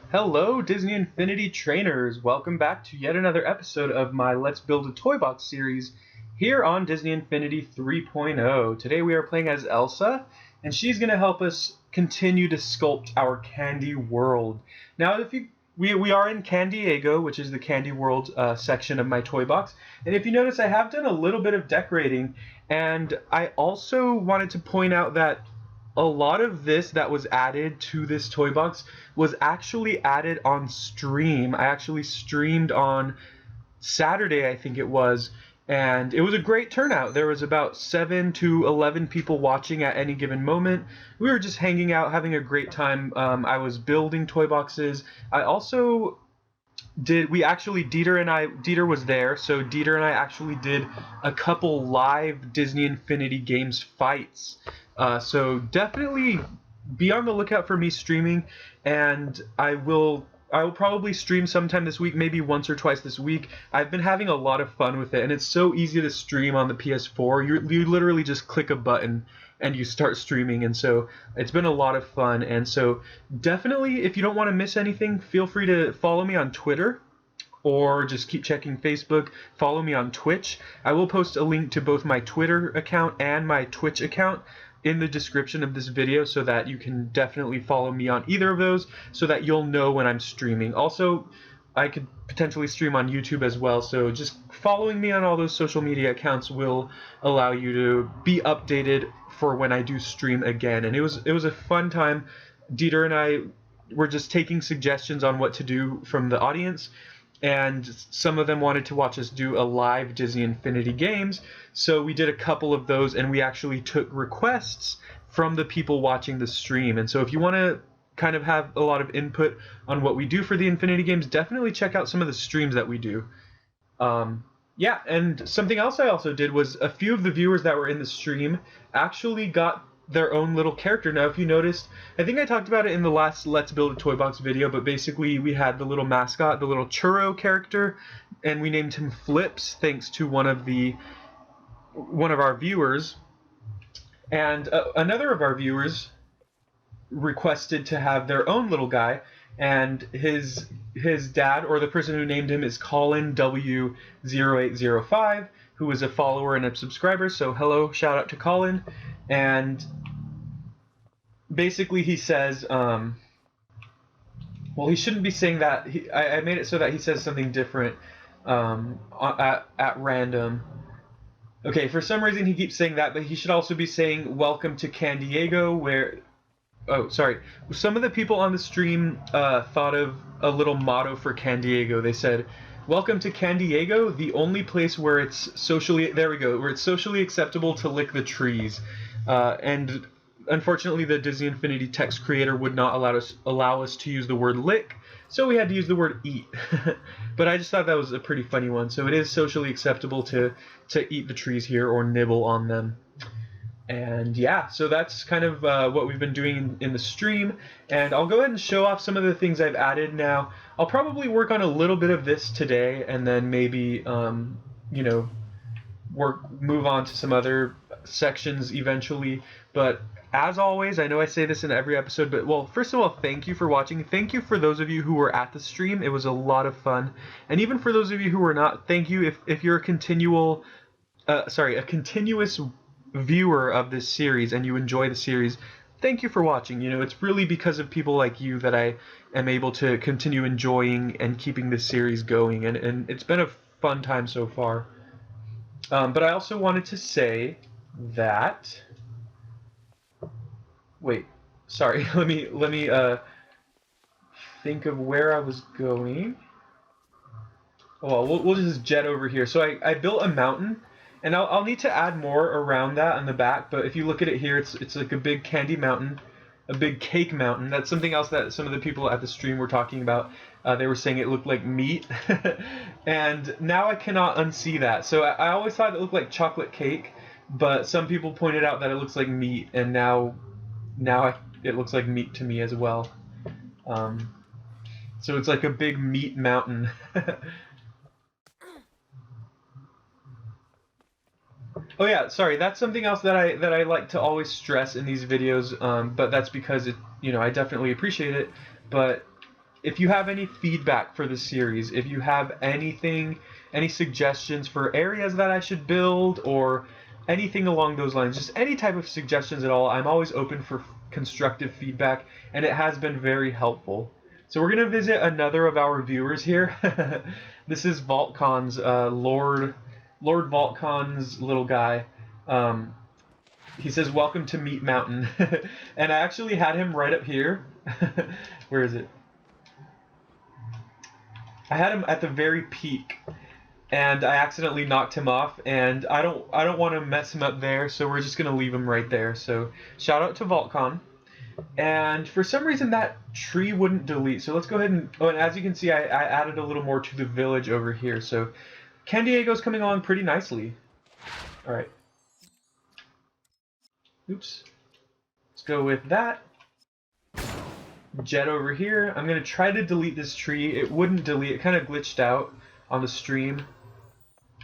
Hello, Disney Infinity trainers! Welcome back to yet another episode of my Let's Build a Toybox series here on Disney Infinity 3.0. Today we are playing as Elsa, and she's going to help us continue to sculpt our candy world. Now, we are in Can Diego, which is the Candy World section of my Toybox, and if you notice, I have done a little bit of decorating, and I also wanted to point out that a lot of this that was added to this toy box was actually added on stream. I actually streamed on Saturday, I think it was, and it was a great turnout. There was about 7 to 11 people watching at any given moment. We were just hanging out, having a great time. I was building toy boxes. I also Dieter was there, so Dieter and I actually did a couple live Disney Infinity Games fights. So definitely be on the lookout for me streaming, and I will probably stream sometime this week, maybe once or twice this week. I've been having a lot of fun with it, and it's so easy to stream on the PS4. You literally just click a button and you start streaming, and so it's been a lot of fun. And so definitely, if you don't want to miss anything, feel free to follow me on Twitter or just keep checking Facebook. Follow me on Twitch. I will post a link to both my Twitter account and my Twitch account in the description of this video, so that you can definitely follow me on either of those so that you'll know when I'm streaming. Also, I could potentially stream on YouTube as well, so just following me on all those social media accounts will allow you to be updated for when I do stream again. And it was a fun time. Dieter and I were just taking suggestions on what to do from the audience, and some of them wanted to watch us do a live Disney Infinity Games, so we did a couple of those, and we actually took requests from the people watching the stream. And so if you want to kind of have a lot of input on what we do for the Infinity Games, definitely check out some of the streams that we do. Yeah, and something else I also did was a few of the viewers that were in the stream actually got their own little character. Now, if you noticed, I think I talked about it in the last Let's Build a Toy Box video, but basically we had the little mascot, the little churro character, and we named him Flips, thanks to one of our viewers. And another of our viewers requested to have their own little guy, and his dad, or the person who named him, is Colin W0805, who is a follower and a subscriber. So hello, shout out to Colin. And basically he says, well, he shouldn't be saying that. I made it so that he says something different at random. Okay, for some reason he keeps saying that, but he should also be saying welcome to Can Diego, where... Oh, sorry. Some of the people on the stream thought of a little motto for Can Diego. They said, "Welcome to Can Diego, the only place where it's socially..." There we go. Where it's socially acceptable to lick the trees. And unfortunately, the Disney Infinity text creator would not allow us to use the word lick, so we had to use the word eat. But I just thought that was a pretty funny one. So it is socially acceptable to eat the trees here or nibble on them. And yeah, so that's kind of what we've been doing in the stream, and I'll go ahead and show off some of the things I've added now. I'll probably work on a little bit of this today, and then maybe move on to some other sections eventually. But as always, I know I say this in every episode, but well, first of all, thank you for watching. Thank you for those of you who were at the stream. It was a lot of fun. And even for those of you who were not, thank you. If you're a continuous viewer of this series and you enjoy the series, thank you for watching. It's really because of people like you that I am able to continue enjoying and keeping this series going, and it's been a fun time so far. But I also wanted to say that... Wait, sorry, let me think of where I was going. Oh, well, we'll just jet over here. So I built a mountain, and I'll need to add more around that on the back, but if you look at it here, it's like a big candy mountain, a big cake mountain. That's something else that some of the people at the stream were talking about. They were saying it looked like meat, and now I cannot unsee that. So I always thought it looked like chocolate cake, but some people pointed out that it looks like meat, and now it looks like meat to me as well. So it's like a big meat mountain. Oh yeah, sorry. That's something else that I like to always stress in these videos. But that's because I definitely appreciate it. But if you have any feedback for the series, if you have anything, any suggestions for areas that I should build or anything along those lines, just any type of suggestions at all, I'm always open for constructive feedback, and it has been very helpful. So we're gonna visit another of our viewers here. This is VaultCon's Lord VaultCon's little guy. Um, he says, "Welcome to Meat Mountain," and I actually had him right up here. Where is it? I had him at the very peak, and I accidentally knocked him off, and I don't want to mess him up there, so we're just gonna leave him right there. So shout out to VaultCon. And for some reason that tree wouldn't delete. So let's go ahead and, oh, and as you can see, I added a little more to the village over here. So Can Diego's coming along pretty nicely. All right. Oops. Let's go with that. Jet over here. I'm gonna try to delete this tree. It wouldn't delete. It kind of glitched out on the stream,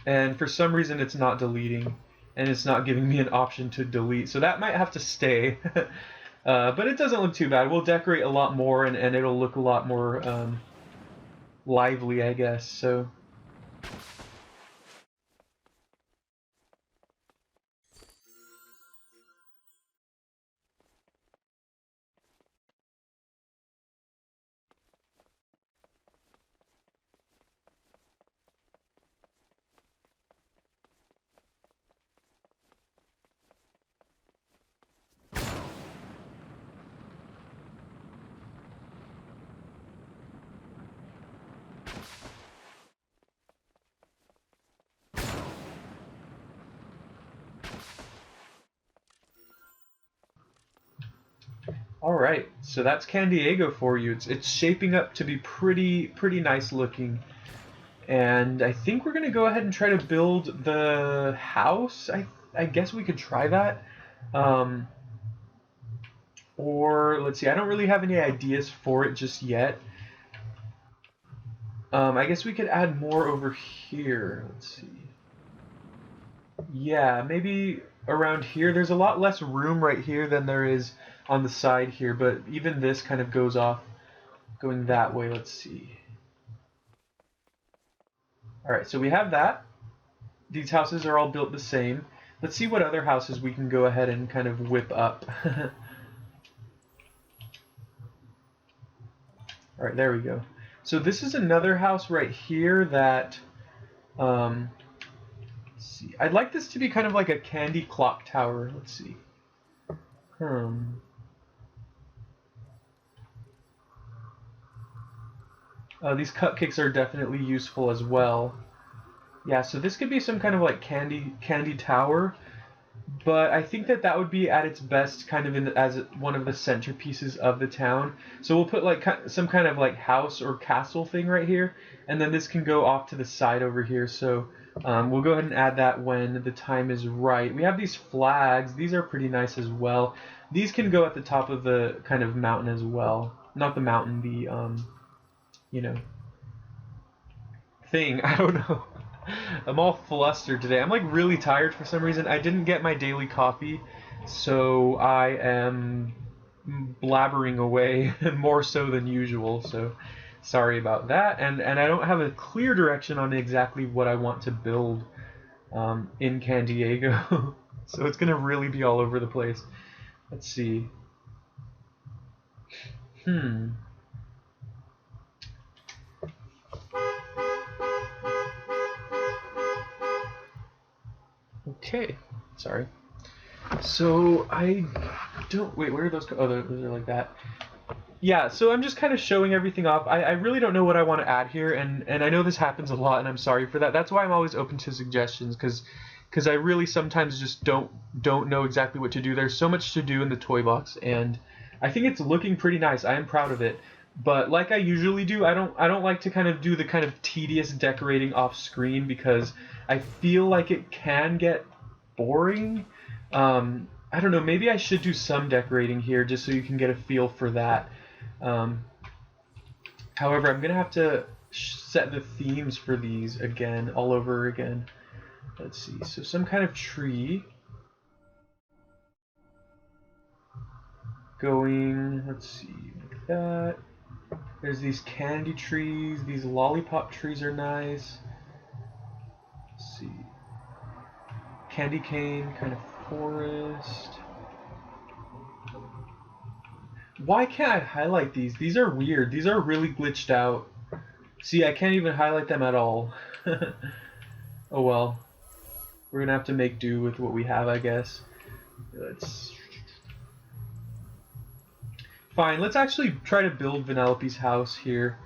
and for some reason it's not deleting, and it's not giving me an option to delete. So that might have to stay. But it doesn't look too bad. We'll decorate a lot more, and it'll look a lot more lively, I guess. So. All right, so that's Can Diego for you. It's shaping up to be pretty nice looking, and I think we're gonna go ahead and try to build the house. I guess we could try that, um, or let's see. I don't really have any ideas for it just yet. I guess we could add more over here. Let's see. Yeah, maybe around here. There's a lot less room right here than there is on the side here, but even this kind of goes off going that way. Let's see. Alright, so we have that. These houses are all built the same. Let's see what other houses we can go ahead and kind of whip up. Alright, there we go. So this is another house right here that, let's see. I'd like this to be kind of like a candy clock tower. Let's see. These cupcakes are definitely useful as well. Yeah, so this could be some kind of like candy tower, but I think that that would be at its best kind of as one of the centerpieces of the town. So we'll put like some kind of like house or castle thing right here, and then this can go off to the side over here. So we'll go ahead and add that when the time is right. We have these flags. These are pretty nice as well. These can go at the top of the kind of mountain as well. Not the mountain, the you know, thing. I don't know. I'm all flustered today. I'm like really tired for some reason. I didn't get my daily coffee, so I am blabbering away more so than usual. So sorry about that. And I don't have a clear direction on exactly what I want to build in Can Diego. So it's gonna really be all over the place. Let's see. Okay. Sorry. So I don't wait. Where are those? Oh, those are like that. Yeah. So I'm just kind of showing everything off. I really don't know what I want to add here, and I know this happens a lot, and I'm sorry for that. That's why I'm always open to suggestions, because I really sometimes just don't know exactly what to do. There's so much to do in the toy box, and I think it's looking pretty nice. I am proud of it. But like I usually do, I don't like to kind of do the kind of tedious decorating off screen because I feel like it can get boring. I don't know, maybe I should do some decorating here just so you can get a feel for that. Um, However, I'm going to have to set the themes for these again, all over again. Let's see, so some kind of tree. Going, let's see, like that. There's these candy trees. These lollipop trees are nice. Let's see. Candy cane kind of forest. Why can't I highlight these? These are weird. These are really glitched out. See, I can't even highlight them at all. Oh well. We're gonna have to make do with what we have, I guess. Fine, let's actually try to build Vanellope's house here.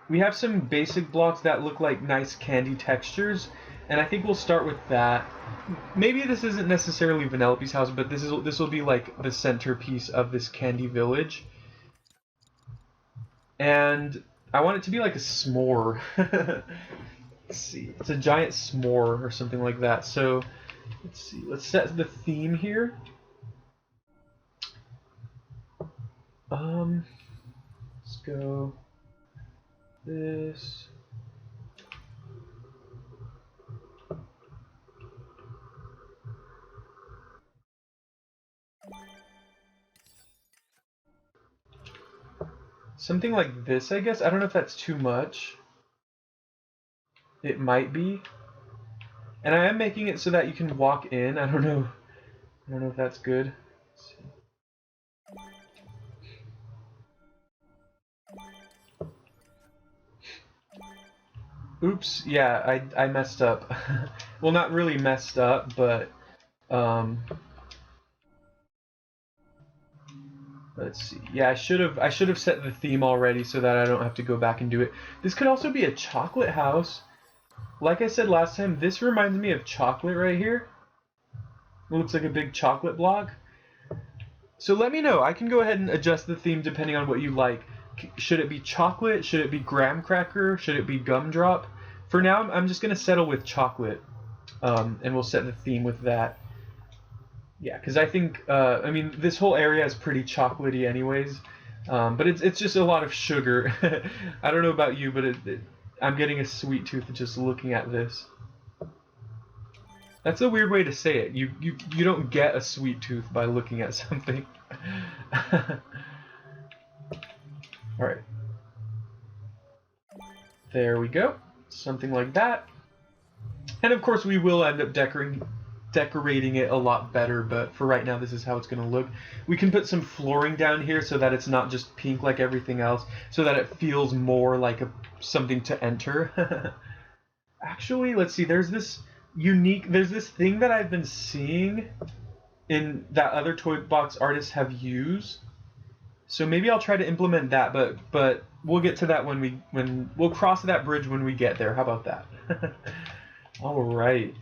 We have some basic blocks that look like nice candy textures, and I think we'll start with that. Maybe this isn't necessarily Vanellope's house, but this will be like the centerpiece of this candy village. And I want it to be like a s'more. Let's see, it's a giant s'more or something like that. So let's see, let's set the theme here. Let's go this. Something like this, I guess. I don't know if that's too much. It might be. And I am making it so that you can walk in. I don't know. I don't know if that's good. Let's see. Oops, yeah, I messed up. Well, not really messed up, but let's see. Yeah, I should have set the theme already so that I don't have to go back and do it. This could also be a chocolate house. Like I said last time, this reminds me of chocolate right here. It looks like a big chocolate block. So let me know. I can go ahead and adjust the theme depending on what you like. Should it be chocolate? Should it be graham cracker? Should it be gumdrop? For now, I'm just going to settle with chocolate, and we'll set the theme with that. Yeah, because I think, I mean, this whole area is pretty chocolatey anyways, but it's just a lot of sugar. I don't know about you, but I'm getting a sweet tooth just looking at this. That's a weird way to say it. You don't get a sweet tooth by looking at something. Alright. There we go. Something like that. And of course we will end up decorating it a lot better, but for right now this is how it's going to look. We can put some flooring down here so that it's not just pink like everything else, so that it feels more like something to enter. Actually, let's see, there's this thing that I've been seeing in that other Toybox artists have used. So maybe I'll try to implement that, but we'll get to that when we'll cross that bridge when we get there. How about that? All right.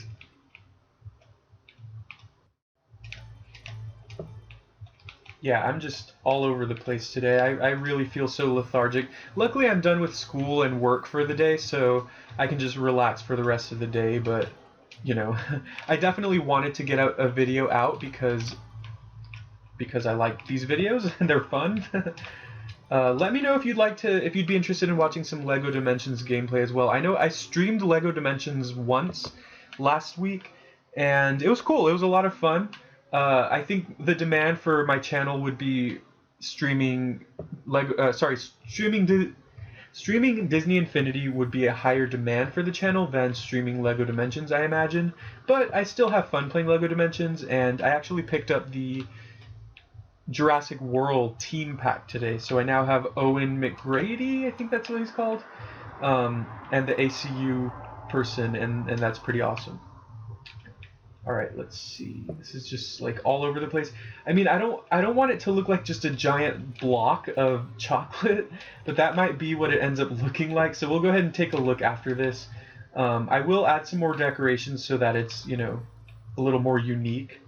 Yeah, I'm just all over the place today. I really feel so lethargic. Luckily, I'm done with school and work for the day, so I can just relax for the rest of the day, but you know, I definitely wanted to get a video out because I like these videos and they're fun. Let me know if you'd be interested in watching some LEGO Dimensions gameplay as well. I know I streamed LEGO Dimensions once last week, and it was cool. It was a lot of fun. I think the demand for my channel would be streaming streaming Disney Infinity would be a higher demand for the channel than streaming LEGO Dimensions, I imagine. But I still have fun playing LEGO Dimensions, and I actually picked up the Jurassic World team pack today, so I now have Owen McGrady, I think that's what he's called, and the ACU person, and that's pretty awesome. Alright, let's see. This is just like all over the place. I mean, I don't want it to look like just a giant block of chocolate, but that might be what it ends up looking like, so we'll go ahead and take a look after this. I will add some more decorations so that it's, you know, a little more unique.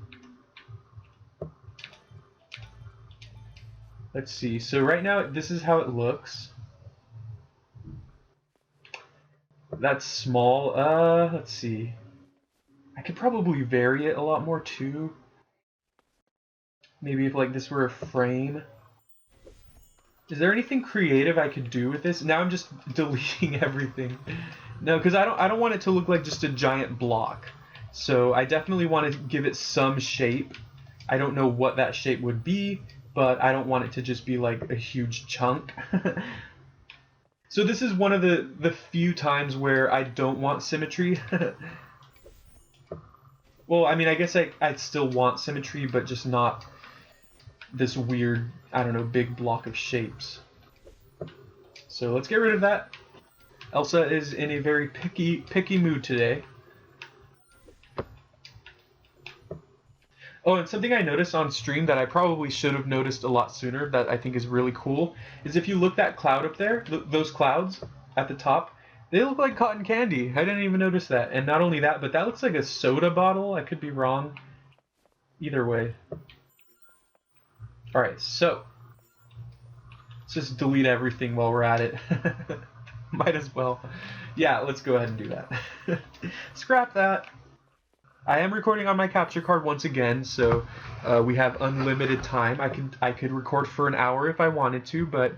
Let's see. So right now, this is how it looks. That's small. Let's see. I could probably vary it a lot more too. Maybe if like this were a frame. Is there anything creative I could do with this? Now I'm just deleting everything. No, because I don't want it to look like just a giant block. So I definitely want to give it some shape. I don't know what that shape would be, but I don't want it to just be like a huge chunk. So this is one of the few times where I don't want symmetry. Well, I mean, I guess I still want symmetry, but just not this weird, I don't know, big block of shapes. So let's get rid of that. Elsa is in a very picky mood today. Oh, and something I noticed on stream that I probably should have noticed a lot sooner that I think is really cool is if you look that cloud up there, those clouds at the top, they look like cotton candy. I didn't even notice that. And not only that, but that looks like a soda bottle. I could be wrong. Either way. Alright, so let's just delete everything while we're at it. Might as well. Yeah, let's go ahead and do that. Scrap that. I am recording on my capture card once again, so we have unlimited time. I could record for an hour if I wanted to, but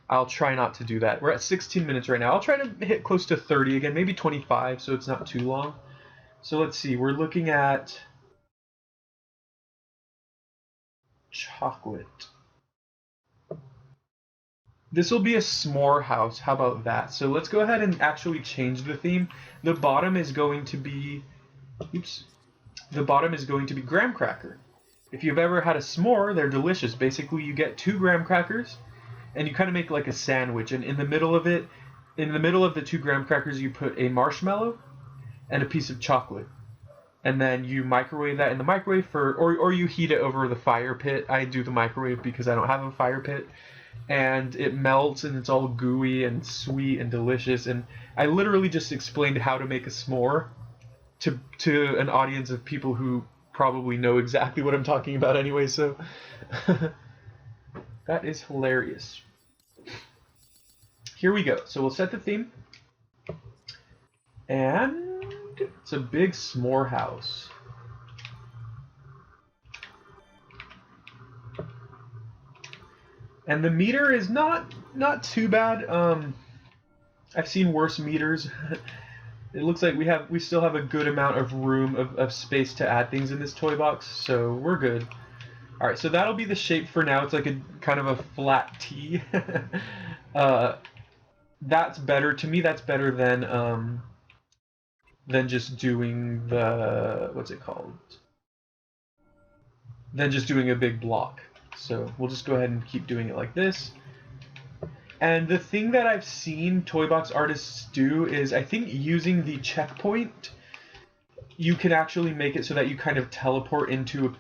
I'll try not to do that. We're at 16 minutes right now. I'll try to hit close to 30 again, maybe 25, so it's not too long. So let's see. We're looking at chocolate. This will be a s'more house. How about that? So let's go ahead and actually change the theme. The bottom is going to be, oops, the bottom is going to be graham cracker. If you've ever had a s'more, they're delicious. Basically, you get 2 graham crackers, and you kind of make like a sandwich. And in the middle of it, in the middle of the 2 graham crackers, you put a marshmallow and a piece of chocolate. And then you microwave that in the microwave or you heat it over the fire pit. I do the microwave because I don't have a fire pit. And it melts and it's all gooey and sweet and delicious. And I literally just explained how to make a s'more to an audience of people who probably know exactly what I'm talking about anyway, so that is hilarious. Here we go. So we'll set the theme. And it's a big s'more house. And the meter is not too bad. I've seen worse meters. It looks like we still have a good amount of room of space to add things in this toy box, so we're good. All right, so that'll be the shape for now. It's like a kind of a flat T. That's better to me. That's better than just doing the what's it called? Than just doing a big block. So we'll just go ahead and keep doing it like this. And the thing that I've seen Toybox artists do is, I think using the checkpoint, you can actually make it so that you kind of teleport into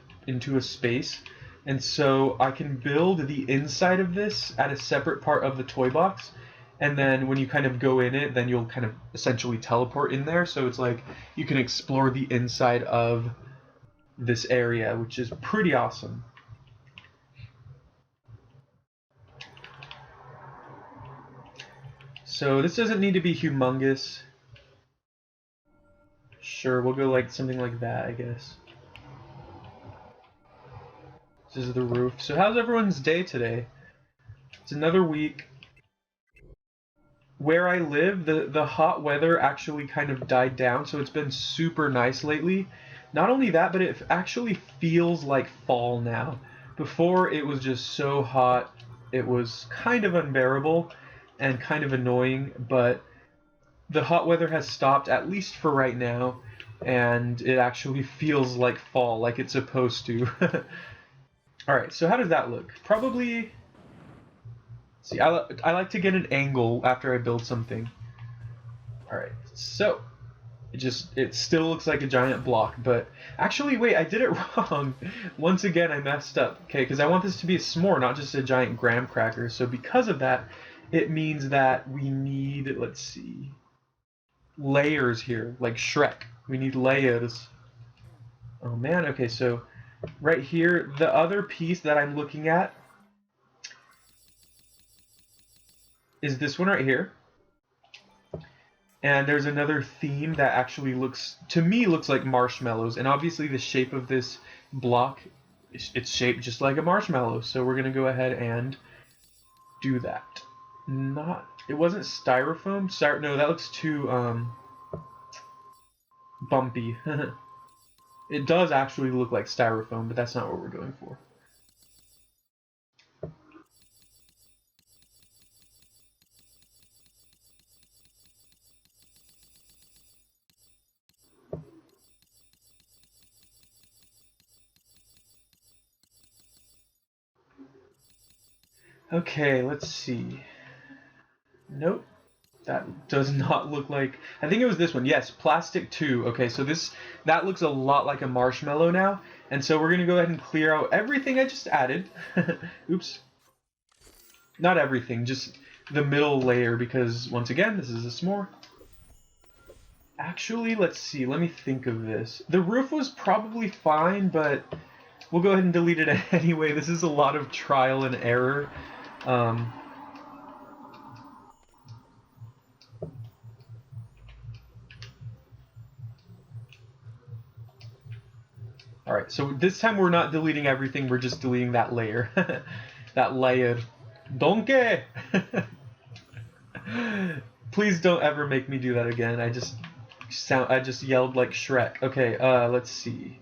a space. And so I can build the inside of this at a separate part of the toy box, and then when you kind of go in it, then you'll kind of essentially teleport in there. So it's like you can explore the inside of this area, which is pretty awesome. So this doesn't need to be humongous. Sure, we'll go like something like that, I guess. This is the roof. So how's everyone's day today? It's another week. Where I live, the hot weather actually kind of died down, so it's been super nice lately. Not only that, but it actually feels like fall now. Before, it was just so hot, it was kind of unbearable and kind of annoying, but the hot weather has stopped, at least for right now, and it actually feels like fall, like it's supposed to. Alright, so how does that look? Probably... See, I like to get an angle after I build something. Alright, so... It still looks like a giant block, but... Actually, wait, I did it wrong! Once again, I messed up. Okay, because I want this to be a s'more, not just a giant graham cracker. So because of that, it means that we need, let's see... layers here, like Shrek. We need layers. Oh man, okay, so... Right here, the other piece that I'm looking at is this one right here. And there's another theme that actually looks, to me, looks like marshmallows. And obviously the shape of this block, it's shaped just like a marshmallow. So we're going to go ahead and do that. It wasn't styrofoam? No, that looks too bumpy. It does actually look like styrofoam, but that's not what we're going for. Okay, let's see. Nope. That does not look like... I think it was this one. Yes, plastic 2. Okay, so that looks a lot like a marshmallow now. And so we're going to go ahead and clear out everything I just added. Oops. Not everything, just the middle layer, because once again, this is a s'more. Actually, let's see. Let me think of this. The roof was probably fine, but we'll go ahead and delete it anyway. This is a lot of trial and error. Alright, so this time we're not deleting everything, we're just deleting that layer. That layer. Donkey! Please don't ever make me do that again. I just yelled like Shrek. Okay, let's see.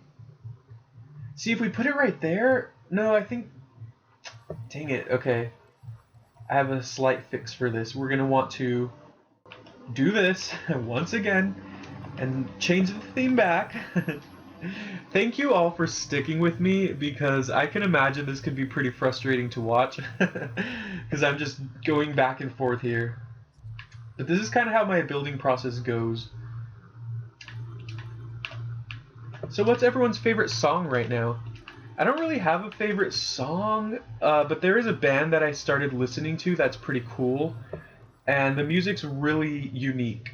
See, if we put it right there... No, I think... Dang it, okay. I have a slight fix for this. We're gonna want to do this once again and change the theme back. Thank you all for sticking with me, because I can imagine this could be pretty frustrating to watch. Because I'm just going back and forth here. But this is kind of how my building process goes. So what's everyone's favorite song right now? I don't really have a favorite song, but there is a band that I started listening to that's pretty cool. And the music's really unique.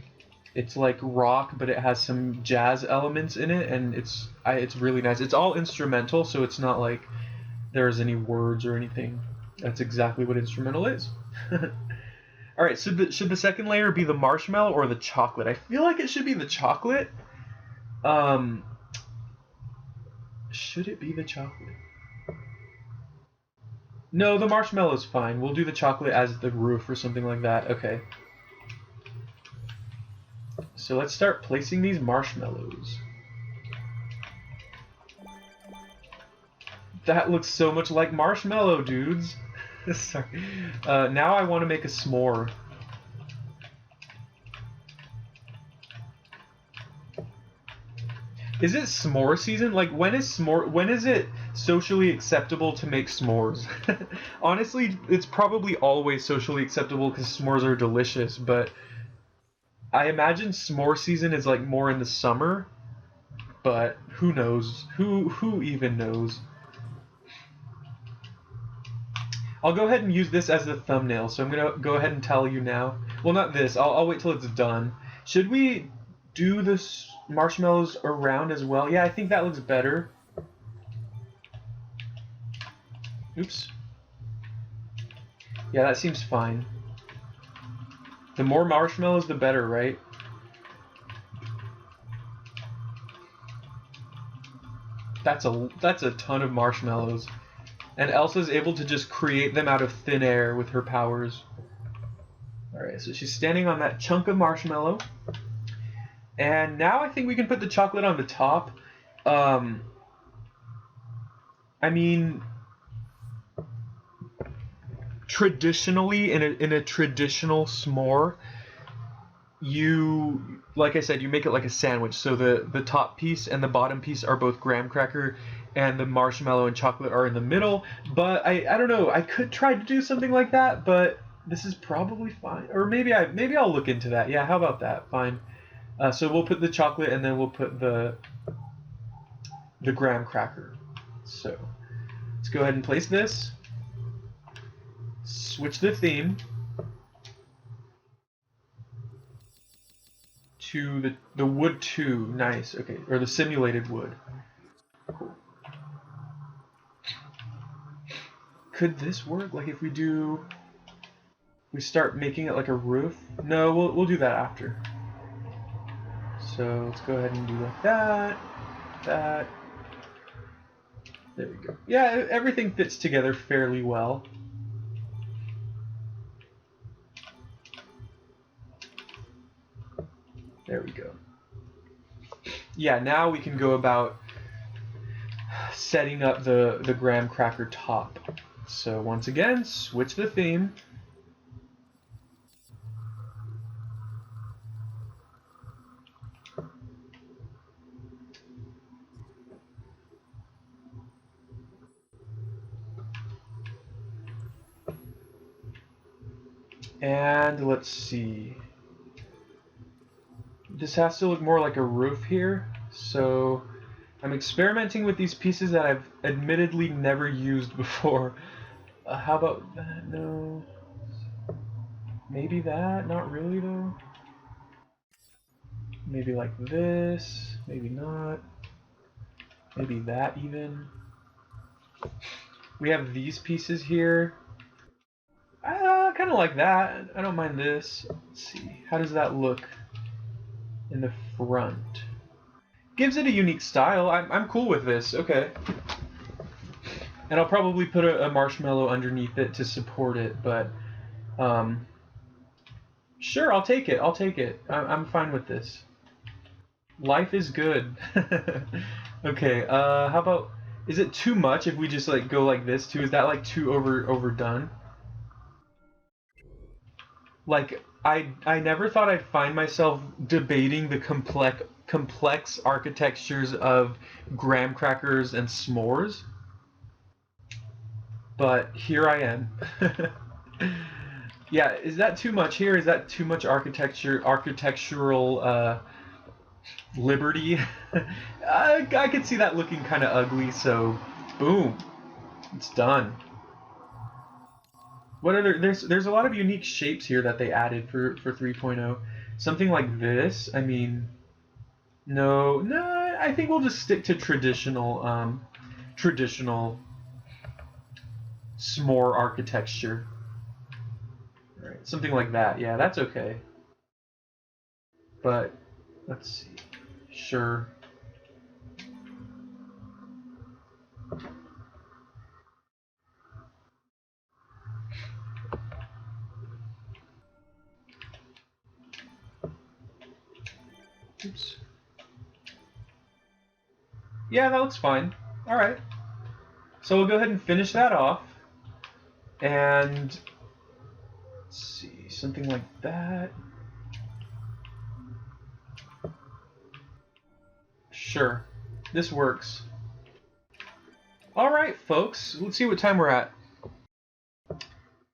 It's like rock, but it has some jazz elements in it, and it's really nice. It's all instrumental, so it's not like there's any words or anything. That's exactly what instrumental is. All right, should the second layer be the marshmallow or the chocolate? I feel like it should be the chocolate. Should it be the chocolate? No, the marshmallow's fine. We'll do the chocolate as the roof or something like that. Okay. So let's start placing these marshmallows. That looks so much like marshmallow, dudes. Sorry. Now I want to make a s'more. Is it s'more season? Like, when is it socially acceptable to make s'mores? Honestly, it's probably always socially acceptable because s'mores are delicious, but I imagine s'more season is like more in the summer, but who knows? Who even knows? I'll go ahead and use this as the thumbnail, so I'm gonna go ahead and tell you now. Well, not this. I'll wait till it's done. Should we do this marshmallows around as well? Yeah, I think that looks better. Oops. Yeah, that seems fine. The more marshmallows, the better, right? That's a ton of marshmallows. And Elsa's able to just create them out of thin air with her powers. Alright, so she's standing on that chunk of marshmallow. And now I think we can put the chocolate on the top. I mean, traditionally, in a traditional s'more, you, like I said, you make it like a sandwich. So the top piece and the bottom piece are both graham cracker, and the marshmallow and chocolate are in the middle. But I don't know. I could try to do something like that, but this is probably fine. Or maybe I'll look into that. Yeah, how about that? Fine. So we'll put the chocolate, and then we'll put the graham cracker. So let's go ahead and place this. Switch the theme to the wood 2. Nice. Okay, or the simulated wood. Cool. Could this work? Like if we start making it like a roof? No, we'll do that after. So let's go ahead and do like that. That. There we go. Yeah, everything fits together fairly well. There we go. Yeah, now we can go about setting up the graham cracker top. So once again, switch the theme. And let's see. This has to look more like a roof here. So I'm experimenting with these pieces that I've admittedly never used before. How about that? No. Maybe that? Not really though. Maybe like this. Maybe not. Maybe that even. We have these pieces here. Kind of like that. I don't mind this. Let's see. How does that look in the front? Gives it a unique style. I'm cool with this. Okay. And I'll probably put a marshmallow underneath it to support it, but sure, I'll take it. I'll take it. I'm fine with this. Life is good. Okay, how about, is it too much if we just like go like this too? Is that like too overdone? Like I never thought I'd find myself debating the complex architectures of graham crackers and s'mores, but here I am. Yeah, is that too much here? Is that too much architectural liberty? I could see that looking kind of ugly, so boom, it's done. What other there's a lot of unique shapes here that they added for 3.0. Something like this. I mean, no, I think we'll just stick to traditional s'more architecture. Right, something like that. Yeah, that's okay. But let's see. Sure. Oops. Yeah, that looks fine. All right. So we'll go ahead and finish that off. And let's see, something like that. Sure. This works. All right, folks. Let's see what time we're at.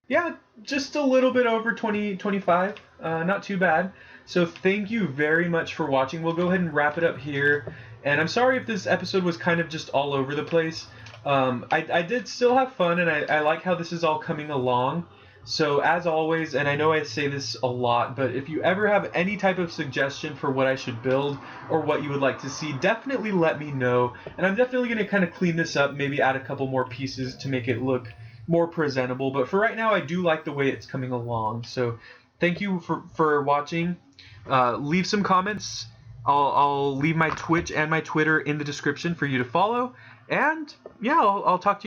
Yeah, just a little bit over 2025. Not too bad. So thank you very much for watching. We'll go ahead and wrap it up here. And I'm sorry if this episode was kind of just all over the place. I did still have fun, and I like how this is all coming along. So as always, and I know I say this a lot, but if you ever have any type of suggestion for what I should build or what you would like to see, definitely let me know. And I'm definitely going to kind of clean this up, maybe add a couple more pieces to make it look more presentable. But for right now, I do like the way it's coming along. So thank you for watching. Leave some comments. I'll leave my Twitch and my Twitter in the description for you to follow. And yeah, I'll talk to you.